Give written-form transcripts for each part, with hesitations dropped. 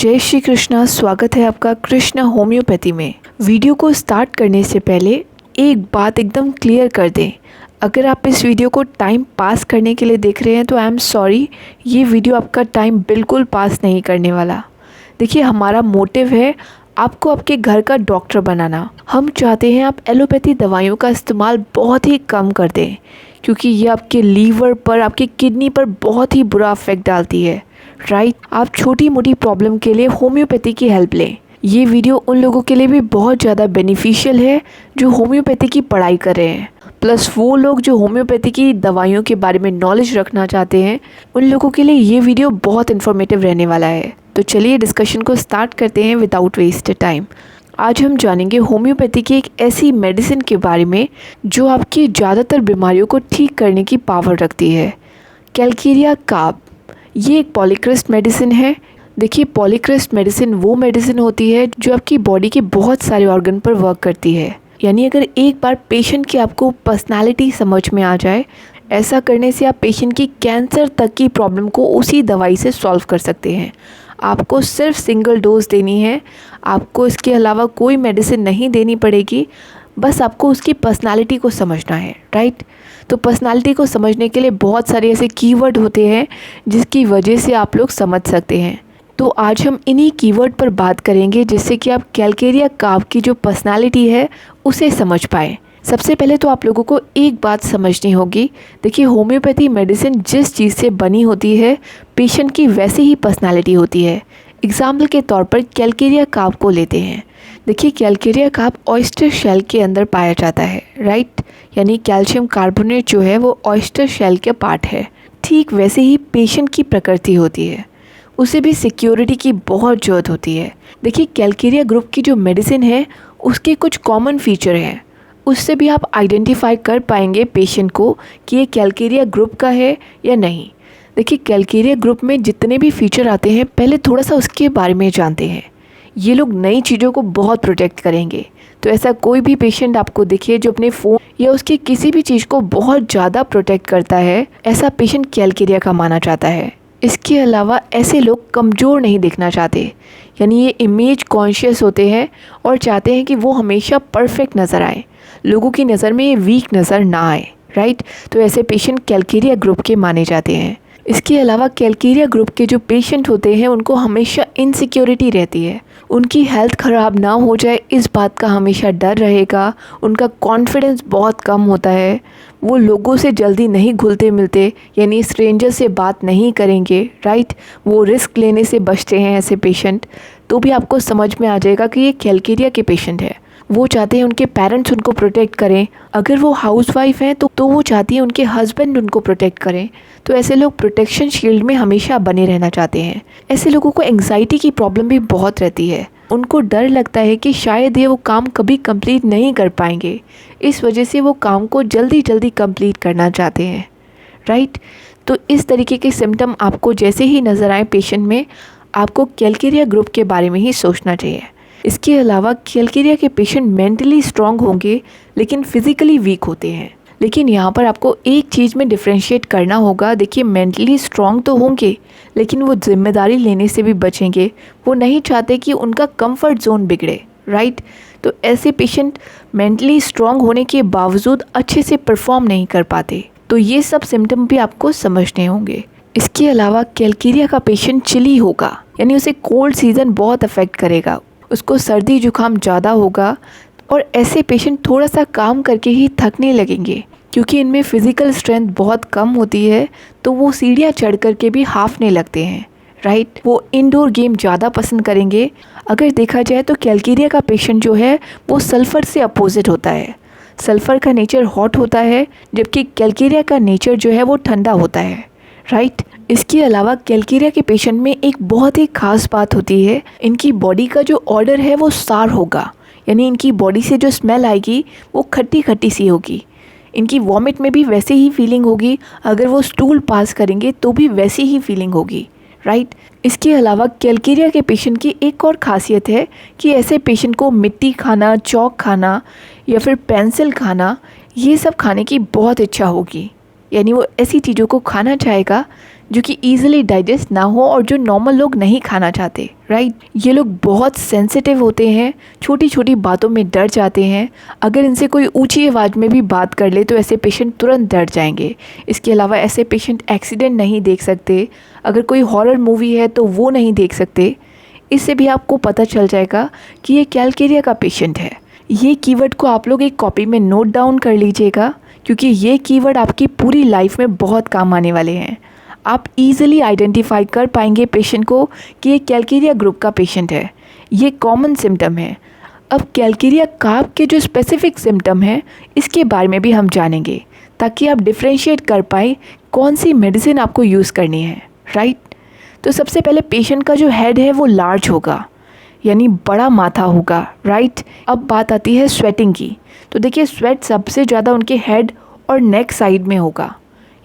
जय श्री कृष्णा। स्वागत है आपका कृष्णा होम्योपैथी में। वीडियो को स्टार्ट करने से पहले एक बात एकदम क्लियर कर दें, अगर आप इस वीडियो को टाइम पास करने के लिए देख रहे हैं तो आई एम सॉरी, ये वीडियो आपका टाइम बिल्कुल पास नहीं करने वाला। देखिए, हमारा मोटिव है आपको आपके घर का डॉक्टर बनाना। हम चाहते हैं आप एलोपैथी दवाइयों का इस्तेमाल बहुत ही कम कर दें, क्योंकि ये आपके लीवर पर, आपकी किडनी पर बहुत ही बुरा इफेक्ट डालती है। राइट, आप छोटी मोटी प्रॉब्लम के लिए होम्योपैथी की हेल्प लें। ये वीडियो उन लोगों के लिए भी बहुत ज़्यादा बेनिफिशियल है जो होम्योपैथी की पढ़ाई कर रहे हैं, प्लस वो लोग जो होम्योपैथी की दवाइयों के बारे में नॉलेज रखना चाहते हैं, उन लोगों के लिए ये वीडियो बहुत इन्फॉर्मेटिव रहने वाला है। तो चलिए डिस्कशन को स्टार्ट करते हैं विदाउट वेस्ट टाइम। आज हम जानेंगे होम्योपैथी की एक ऐसी मेडिसिन के बारे में जो आपकी ज़्यादातर बीमारियों को ठीक करने की पावर रखती है। कैलकेरिया कार्ब, ये एक पॉलीक्रिस्ट मेडिसिन है। देखिए, पॉलीक्रिस्ट मेडिसिन वो मेडिसिन होती है जो आपकी बॉडी के बहुत सारे ऑर्गन पर वर्क करती है। यानी अगर एक बार पेशेंट की आपको पर्सनालिटी समझ में आ जाए, ऐसा करने से आप पेशेंट की कैंसर तक की प्रॉब्लम को उसी दवाई से सॉल्व कर सकते हैं। आपको सिर्फ सिंगल डोज देनी है, आपको इसके अलावा कोई मेडिसिन नहीं देनी पड़ेगी। बस आपको उसकी पर्सनालिटी को समझना है। राइट, तो पर्सनालिटी को समझने के लिए बहुत सारे ऐसे कीवर्ड होते हैं जिसकी वजह से आप लोग समझ सकते हैं। तो आज हम इन्हीं कीवर्ड पर बात करेंगे जिससे कि आप कैलकेरिया कार्ब की जो पर्सनालिटी है उसे समझ पाएँ। सबसे पहले तो आप लोगों को एक बात समझनी होगी। देखिए, होम्योपैथी मेडिसिन जिस चीज़ से बनी होती है, पेशेंट की वैसे ही पर्सनालिटी होती है। एग्जाम्पल के तौर पर कैलकेरिया कार्ब को लेते हैं। देखिए, कैलकेरिया कार्ब ऑयस्टर शेल के अंदर पाया जाता है। राइट, यानी कैल्शियम कार्बोनेट जो है वो ऑयस्टर शेल का पार्ट है। ठीक वैसे ही पेशेंट की प्रकृति होती है, उसे भी सिक्योरिटी की बहुत ज़रूरत होती है। देखिए, कैलकेरिया ग्रुप की जो मेडिसिन है उसके कुछ कॉमन फीचर हैं, उससे भी आप आइडेंटिफाई कर पाएंगे पेशेंट को कि ये कैलकेरिया ग्रुप का है या नहीं। देखिए, कैलकेरिया ग्रुप में जितने भी फीचर आते हैं, पहले थोड़ा सा उसके बारे में जानते हैं। ये लोग नई चीज़ों को बहुत प्रोटेक्ट करेंगे। तो ऐसा कोई भी पेशेंट आपको दिखे जो अपने फ़ोन या उसकी किसी भी चीज़ को बहुत ज़्यादा प्रोटेक्ट करता है, ऐसा पेशेंट कैलकेरिया का माना जाता है। इसके अलावा ऐसे लोग कमज़ोर नहीं दिखना चाहते, यानी ये इमेज कॉन्शियस होते हैं और चाहते हैं कि वो हमेशा परफेक्ट नज़र आए, लोगों की नज़र में ये वीक नज़र ना आए। राइट, तो ऐसे पेशेंट कैलकेरिया ग्रुप के माने जाते हैं। इसके अलावा कैलकेरिया ग्रुप के जो पेशेंट होते हैं उनको हमेशा इनसिक्योरिटी रहती है, उनकी हेल्थ ख़राब ना हो जाए इस बात का हमेशा डर रहेगा। उनका कॉन्फिडेंस बहुत कम होता है, वो लोगों से जल्दी नहीं घुलते मिलते, यानी स्ट्रेंजर से बात नहीं करेंगे। राइट, वो रिस्क लेने से बचते हैं ऐसे पेशेंट। तो भी आपको समझ में आ जाएगा कि ये कैलकेरिया के पेशेंट है। वो चाहते हैं उनके पेरेंट्स उनको प्रोटेक्ट करें। अगर वो हाउसवाइफ हैं तो वो चाहती है उनके हस्बैंड उनको प्रोटेक्ट करें। तो ऐसे लोग प्रोटेक्शन शील्ड में हमेशा बने रहना चाहते हैं। ऐसे लोगों को एंग्जाइटी की प्रॉब्लम भी बहुत रहती है। उनको डर लगता है कि शायद ये वो काम कभी कंप्लीट नहीं कर पाएंगे, इस वजह से वो काम को जल्दी जल्दी कंप्लीट करना चाहते हैं। राइट, तो इस तरीके के सिम्टम आपको जैसे ही नज़र आए पेशेंट में, आपको कैलकेरिया ग्रुप के बारे में ही सोचना चाहिए। इसके अलावा कैलकेरिया के पेशेंट मेंटली स्ट्रांग होंगे लेकिन फिज़िकली वीक होते हैं। लेकिन यहाँ पर आपको एक चीज़ में डिफ्रेंशिएट करना होगा। देखिए, मेंटली स्ट्रांग तो होंगे लेकिन वो जिम्मेदारी लेने से भी बचेंगे। वो नहीं चाहते कि उनका कंफर्ट जोन बिगड़े। राइट, तो ऐसे पेशेंट मेंटली स्ट्रांग होने के बावजूद अच्छे से परफॉर्म नहीं कर पाते। तो ये सब सिम्टम भी आपको समझने होंगे। इसके अलावा कैलकेरिया का पेशेंट चिली होगा, यानी उसे कोल्ड सीज़न बहुत अफेक्ट करेगा, उसको सर्दी जुकाम ज़्यादा होगा। और ऐसे पेशेंट थोड़ा सा काम करके ही थकने लगेंगे, क्योंकि इनमें फ़िज़िकल स्ट्रेंथ बहुत कम होती है, तो वो सीढ़ियाँ चढ़ करके भी हाफने लगते हैं। राइट, वो इंडोर गेम ज़्यादा पसंद करेंगे। अगर देखा जाए तो कैलकेरिया का पेशेंट जो है वो सल्फ़र से अपोजिट होता है। सल्फ़र का नेचर हॉट होता है, जबकि कैलकेरिया का नेचर जो है वो ठंडा होता है। राइट, इसके अलावा कैलकेरिया के पेशेंट में एक बहुत ही ख़ास बात होती है, इनकी बॉडी का जो ऑर्डर है वो सार होगा, यानी इनकी बॉडी से जो स्मेल आएगी वो खट्टी खट्टी सी होगी। इनकी वॉमिट में भी वैसे ही फीलिंग होगी, अगर वो स्टूल पास करेंगे तो भी वैसी ही फीलिंग होगी। राइट, इसके अलावा कैलकेरिया के पेशेंट की एक और ख़ासियत है कि ऐसे पेशेंट को मिट्टी खाना, चौक खाना या फिर पेंसिल खाना, ये सब खाने की बहुत इच्छा होगी। यानी वो ऐसी चीज़ों को खाना चाहेगा जो कि ईजिली डाइजेस्ट ना हो और जो नॉर्मल लोग नहीं खाना चाहते, राइट। ये लोग बहुत सेंसिटिव होते हैं, छोटी छोटी बातों में डर जाते हैं। अगर इनसे कोई ऊंची आवाज़ में भी बात कर ले तो ऐसे पेशेंट तुरंत डर जाएंगे। इसके अलावा ऐसे पेशेंट एक्सीडेंट नहीं देख सकते, अगर कोई हॉरर मूवी है तो वो नहीं देख सकते। इससे भी आपको पता चल जाएगा कि ये कैलकेरिया का पेशेंट है। ये कीवर्ड को आप लोग एक कॉपी में नोट डाउन कर लीजिएगा, क्योंकि ये कीवर्ड आपकी पूरी लाइफ में बहुत काम आने वाले हैं। आप इजीली आइडेंटिफाई कर पाएंगे पेशेंट को कि ये कैलकेरिया ग्रुप का पेशेंट है। ये कॉमन सिम्टम है। अब कैलकेरिया काफ के जो स्पेसिफिक सिम्टम है इसके बारे में भी हम जानेंगे, ताकि आप डिफ्रेंशिएट कर पाए कौन सी मेडिसिन आपको यूज़ करनी है, राइट। तो सबसे पहले पेशेंट का जो हेड है वो लार्ज होगा, यानी बड़ा माथा होगा, राइट। अब बात आती है स्वेटिंग की। तो देखिए, स्वेट सबसे ज़्यादा उनके हेड और नेक साइड में होगा,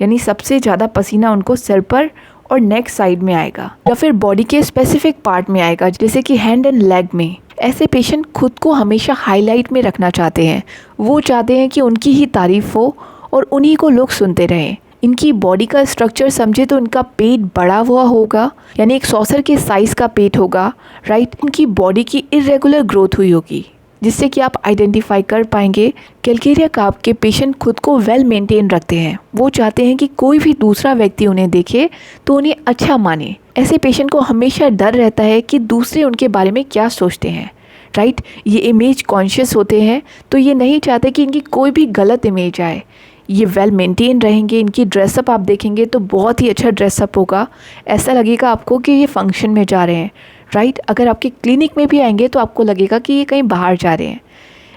यानी सबसे ज़्यादा पसीना उनको सिर पर और नेक साइड में आएगा, या फिर बॉडी के स्पेसिफिक पार्ट में आएगा, जैसे कि हैंड एंड लेग में। ऐसे पेशेंट खुद को हमेशा हाईलाइट में रखना चाहते हैं। वो चाहते हैं कि उनकी ही तारीफ हो और उन्हीं को लोग सुनते रहें। इनकी बॉडी का स्ट्रक्चर समझे तो इनका पेट बड़ा हुआ होगा, यानी एक सॉसर के साइज़ का पेट होगा, राइट। इनकी बॉडी की इरेगुलर ग्रोथ हुई होगी, जिससे कि आप आइडेंटिफाई कर पाएंगे कैलकेरिया काफ के पेशेंट खुद को वेल मेंटेन रखते हैं। वो चाहते हैं कि कोई भी दूसरा व्यक्ति उन्हें देखे तो उन्हें अच्छा माने। ऐसे पेशेंट को हमेशा डर रहता है कि दूसरे उनके बारे में क्या सोचते हैं, राइट। ये इमेज कॉन्शियस होते हैं, तो ये नहीं चाहते कि इनकी कोई भी गलत इमेज आए। ये वेल मेंटेन रहेंगे। इनकी ड्रेसअप आप देखेंगे तो बहुत ही अच्छा ड्रेसअप होगा, ऐसा लगेगा आपको कि ये फंक्शन में जा रहे हैं, राइट। अगर आपके क्लिनिक में भी आएंगे तो आपको लगेगा कि ये कहीं बाहर जा रहे हैं।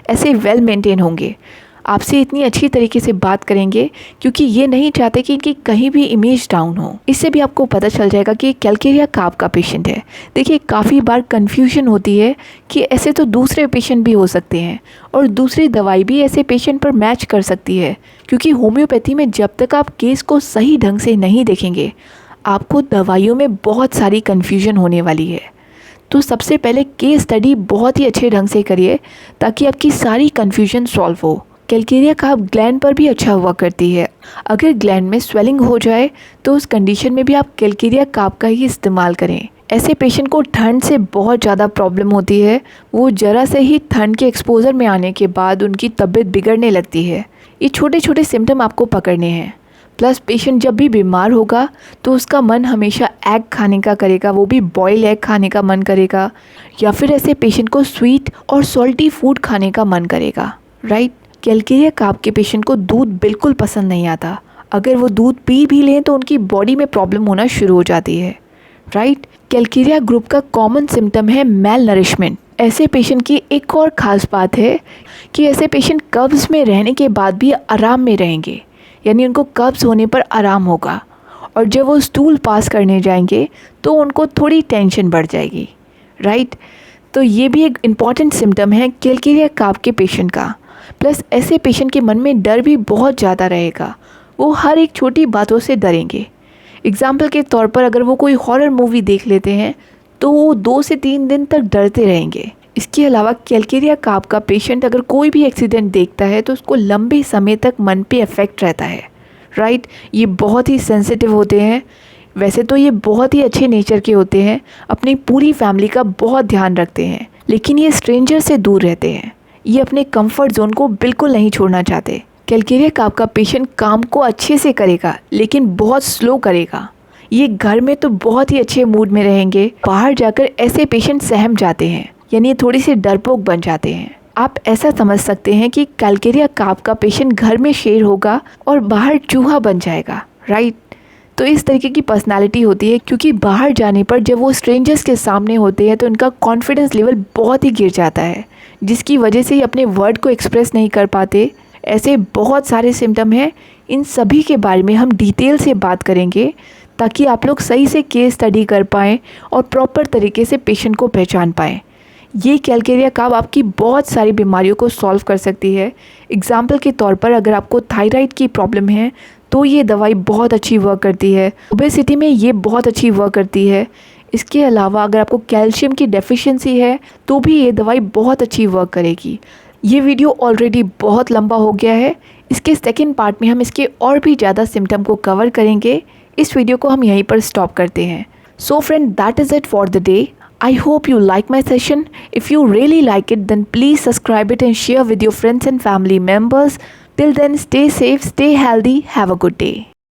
ऐसे वेल मेंटेन होंगे, आपसे इतनी अच्छी तरीके से बात करेंगे, क्योंकि ये नहीं चाहते कि इनकी कहीं भी इमेज डाउन हो। इससे भी आपको पता चल जाएगा कि कैलकेरिया काफ का पेशेंट है। देखिए, काफ़ी बार कन्फ्यूजन होती है कि ऐसे तो दूसरे पेशेंट भी हो सकते हैं और दूसरी दवाई भी ऐसे पेशेंट पर मैच कर सकती है, क्योंकि होम्योपैथी में जब तक आप केस को सही ढंग से नहीं देखेंगे, आपको दवाइयों में बहुत सारी कन्फ्यूजन होने वाली है। तो सबसे पहले केस स्टडी बहुत ही अच्छे ढंग से करिए, ताकि आपकी सारी कन्फ्यूजन सॉल्व हो। कैलकेरिया काफ ग्लैंड पर भी अच्छा हुआ करती है। अगर ग्लैंड में स्वेलिंग हो जाए तो उस कंडीशन में भी आप कैलकेरिया काफ का ही इस्तेमाल करें। ऐसे पेशेंट को ठंड से बहुत ज़्यादा प्रॉब्लम होती है। वो ज़रा से ही ठंड के एक्सपोजर में आने के बाद उनकी तबीयत बिगड़ने लगती है। ये छोटे छोटे सिम्टम आपको पकड़ने हैं। प्लस पेशेंट जब भी बीमार होगा तो उसका मन हमेशा एग खाने का करेगा, वो भी बॉयल एग खाने का मन करेगा, या फिर ऐसे पेशेंट को स्वीट और सॉल्टी फूड खाने का मन करेगा, राइट। कैलकेरिया काफ के पेशेंट को दूध बिल्कुल पसंद नहीं आता। अगर वो दूध पी भी लें तो उनकी बॉडी में प्रॉब्लम होना शुरू हो जाती है, राइट। कैलकेरिया ग्रुप का कॉमन सिम्टम है मेल नरिशमेंट। ऐसे पेशेंट की एक और ख़ास बात है कि ऐसे पेशेंट कब्ज़ में रहने के बाद भी आराम में रहेंगे, यानी उनको कब्ज़ होने पर आराम होगा, और जब वो स्टूल पास करने जाएंगे तो उनको थोड़ी टेंशन बढ़ जाएगी, राइट। तो ये भी एक इम्पॉर्टेंट सिम्टम है कैलकेरिया काफ के पेशेंट का। प्लस ऐसे पेशेंट के मन में डर भी बहुत ज़्यादा रहेगा। वो हर एक छोटी बातों से डरेंगे। एग्जाम्पल के तौर पर अगर वो कोई हॉरर मूवी देख लेते हैं तो वो 2 से 3 दिन तक डरते रहेंगे। इसके अलावा कैलकेरिया काफ का पेशेंट अगर कोई भी एक्सीडेंट देखता है तो उसको लंबे समय तक मन पे इफेक्ट रहता है, राइट। ये बहुत ही सेंसिटिव होते हैं। वैसे तो ये बहुत ही अच्छे नेचर के होते हैं, अपनी पूरी फैमिली का बहुत ध्यान रखते हैं, लेकिन ये स्ट्रेंजर से दूर रहते हैं। ये अपने कंफर्ट जोन को बिल्कुल नहीं छोड़ना चाहते। कैलकेरिया काफ का पेशेंट काम को अच्छे से करेगा, लेकिन बहुत स्लो करेगा। ये घर में तो बहुत ही अच्छे मूड में रहेंगे, बाहर जाकर ऐसे पेशेंट सहम जाते हैं, यानी थोड़ी सी डरपोक बन जाते हैं। आप ऐसा समझ सकते हैं कि कैलकेरिया काफ का पेशेंट घर में शेर होगा और बाहर चूहा बन जाएगा, राइट। तो इस तरीके की पर्सनालिटी होती है, क्योंकि बाहर जाने पर जब वो स्ट्रेंजर्स के सामने होते हैं तो उनका कॉन्फिडेंस लेवल बहुत ही गिर जाता है, जिसकी वजह से ये अपने वर्ड को एक्सप्रेस नहीं कर पाते। ऐसे बहुत सारे सिम्टम हैं, इन सभी के बारे में हम डिटेल से बात करेंगे, ताकि आप लोग सही से केस स्टडी कर पाएँ और प्रॉपर तरीके से पेशेंट को पहचान पाएँ। ये कैलकेरिया काफ आपकी बहुत सारी बीमारियों को सॉल्व कर सकती है। एग्जाम्पल के तौर पर अगर आपको थायराइड की प्रॉब्लम है तो ये दवाई बहुत अच्छी वर्क करती है। ओबेसिटी में ये बहुत अच्छी वर्क करती है। इसके अलावा अगर आपको कैल्शियम की डेफिशिएंसी है तो भी ये दवाई बहुत अच्छी वर्क करेगी। ये वीडियो ऑलरेडी बहुत लंबा हो गया है। इसके सेकंड पार्ट में हम इसके और भी ज़्यादा सिम्टम को कवर करेंगे। इस वीडियो को हम यहीं पर स्टॉप करते हैं। So friend, that is it for the day. I hope you like my session. If you really like it, then please subscribe it and share with your friends and family members. Till then, stay safe, stay healthy, have a good day.